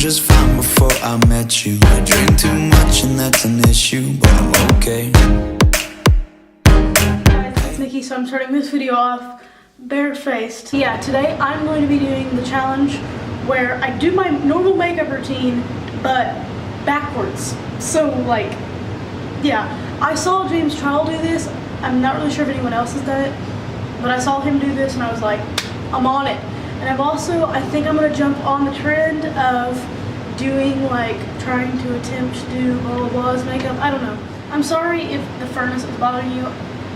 just fine before I met you. I drink too much and that's an issue, but I'm okay. Guys, it's Nikki, so I'm starting this video off barefaced. Yeah, today I'm going to be doing the challenge where I do my normal makeup routine, but backwards. So like, yeah, I saw James Child do this. I'm not really sure if anyone else has done it, but I saw him do this and I was like, I'm on it. And I've also, I think I'm gonna jump on the trend of doing like, trying to attempt to do blah blah blah's makeup. I don't know. I'm sorry if the furnace is bothering you.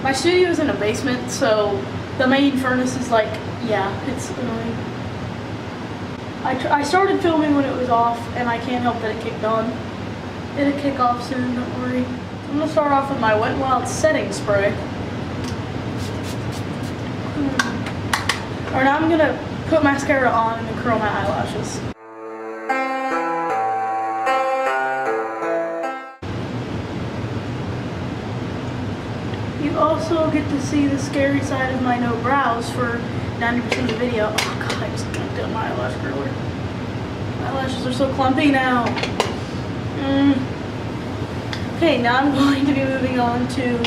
My studio is in a basement, so the main furnace is like, yeah, it's annoying. I started filming when it was off, and I can't help that it kicked on. It'll kick off soon, don't worry. I'm gonna start off with my Wet n Wild setting spray. Alright, now I'm gonna put mascara on and then curl my eyelashes. You also get to see the scary side of my no brows for 90% of the video. Oh god, I just got done my eyelash curler. My eyelashes are so clumpy now. Okay, now I'm going to be moving on to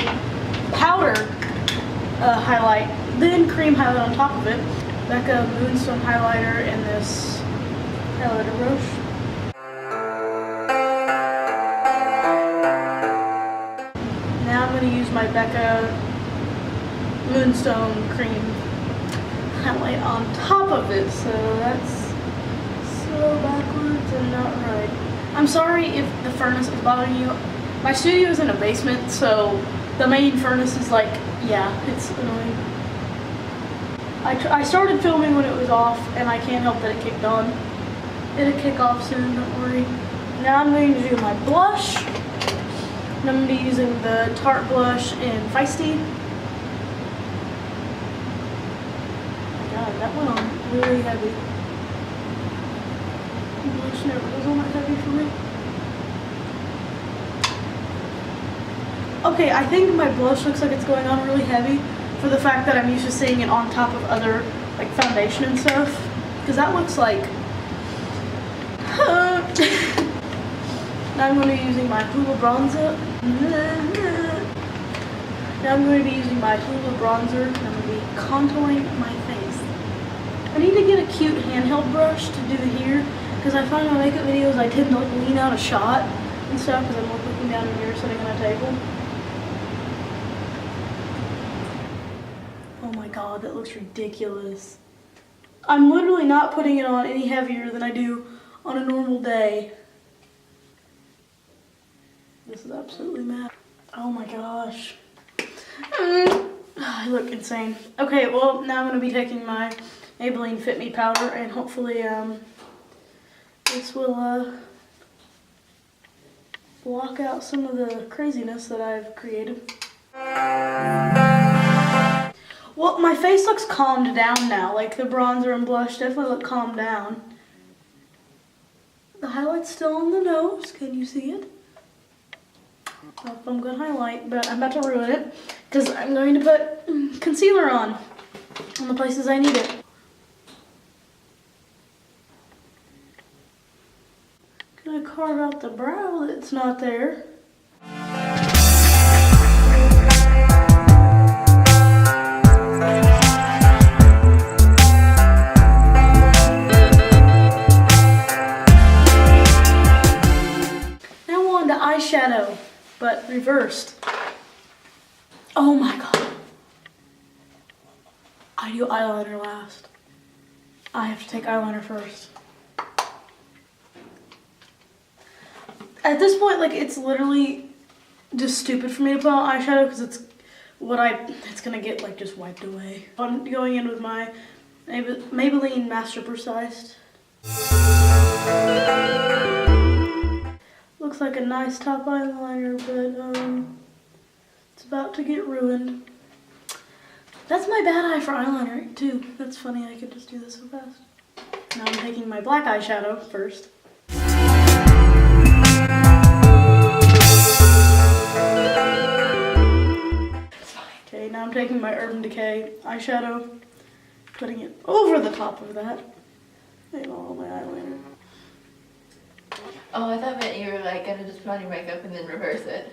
powder highlight, then cream highlight on top of it. Becca Moonstone highlighter and this highlighter brush. Now I'm going to use my Becca Moonstone cream highlight on top of it. So that's so backwards and not right. I'm sorry if the furnace is bothering you. My studio is in a basement, so the main furnace is like, yeah, it's annoying. I started filming when it was off, and I can't help that it kicked on. It'll kick off soon, don't worry. Now I'm going to do my blush. And I'm going to be using the Tarte blush in Feisty. Oh my god, that went on really heavy. Blush never goes on that heavy for me. Okay, I think my blush looks like it's going on really heavy for the fact that I'm used to seeing it on top of other like foundation and stuff. Because that looks like... Now I'm going to be using my Hoola bronzer. Now I'm going to be using my Hoola bronzer and I'm going to be contouring my face. I need to get a cute handheld brush to do here because I find in my makeup videos I tend to like lean out a shot and stuff because I'm looking down here sitting on a table. Oh my god, that looks ridiculous. I'm literally not putting it on any heavier than I do on a normal day. This is absolutely mad. Oh my gosh. I look insane. Okay, well now I'm going to be taking my Maybelline Fit Me powder and hopefully this will block out some of the craziness that I've created. Well, my face looks calmed down now. Like the bronzer and blush definitely look calmed down. The highlight's still on the nose. Can you see it? I'm going to highlight, but I'm about to ruin it because I'm going to put concealer on the places I need it. Gonna carve out the brow that's not there. Eyeshadow, but reversed. Oh my god. I do eyeliner last. I have to take eyeliner first. At this point, like, it's literally just stupid for me to put on eyeshadow because it's gonna get like just wiped away. I'm going in with my Maybelline Master Precise. Looks like a nice top eyeliner, but it's about to get ruined. That's my bad eye for eyeliner too. That's funny, I could just do this so fast. Now I'm taking my black eyeshadow first. Okay, now I'm taking my Urban Decay eyeshadow, putting it over the top of that. And all my eyeliner. Oh, I thought meant you were like gonna just put on your makeup and then reverse it.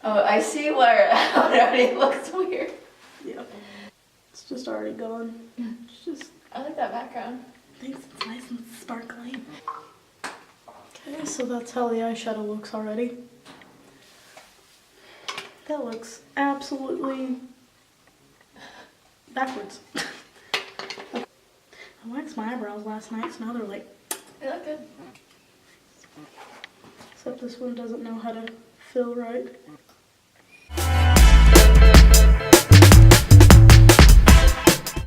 Oh, I see where it already looks weird. Yeah. It's just already gone. It's just... I like that background. Thanks, it's nice and sparkly. Okay, so that's how the eyeshadow looks already. That looks absolutely backwards. I waxed my eyebrows last night, so now they're like... They look good. Except this one doesn't know how to fill right.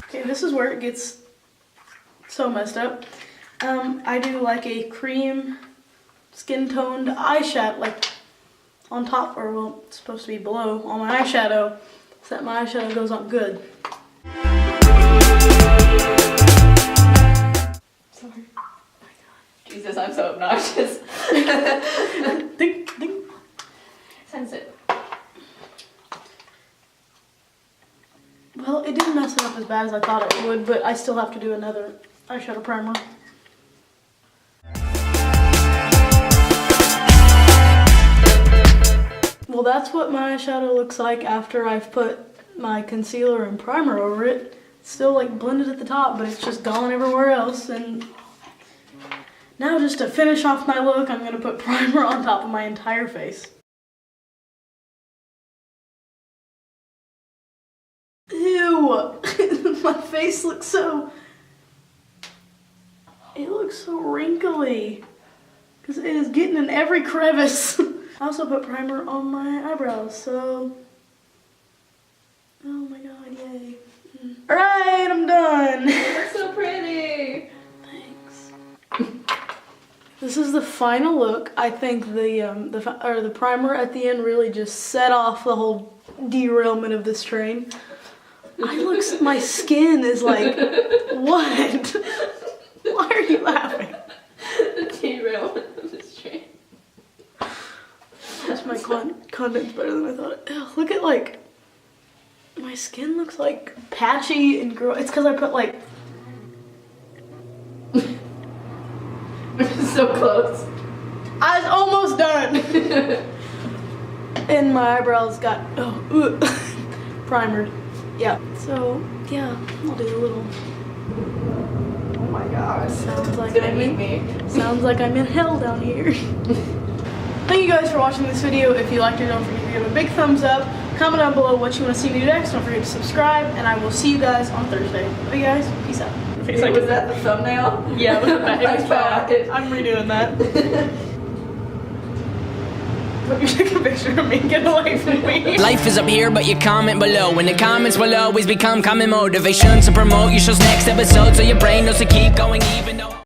Okay, this is where it gets so messed up. I do like a cream skin toned eyeshadow, like on top, or well, it's supposed to be below on my eyeshadow, so that my eyeshadow goes on good. Sorry. Jesus, I'm so obnoxious. Ding, ding. Sensitive. Well, it didn't mess it up as bad as I thought it would, but I still have to do another eyeshadow primer. Well, that's what my eyeshadow looks like after I've put my concealer and primer over it. It's still like blended at the top, but it's just gone everywhere else. And now just to finish off my look, I'm gonna put primer on top of my entire face. Ew! My face looks so... It looks so wrinkly. Because it is getting in every crevice. I also put primer on my eyebrows, so... Oh my god, yay. Alright, I'm done! That's so pretty! Thanks. This is the final look. I think the primer at the end really just set off the whole derailment of this train. My skin is like, what? Why are you laughing? The derailment of this train. That's my content's better than I thought. Ew, look at like, my skin looks like patchy and gross. It's because I put like... So close. I was almost done. And my eyebrows got primered. Yeah. So yeah, I'll do a little. Oh my gosh. Sounds like It's gonna eat me. Sounds like I'm in hell down here. Thank you guys for watching this video. If you liked it, don't forget to give it a big thumbs up. Comment down below what you want to see me do next. Don't forget to subscribe, and I will see you guys on Thursday. Bye guys. Peace out. Was that the thumbnail? Yeah, it was bad. It was bad. I'm redoing that. You took a picture of me. Get away from me. Life is up here, but you comment below. And the comments will always become common motivation to promote your show's next episode, so your brain knows to keep going even though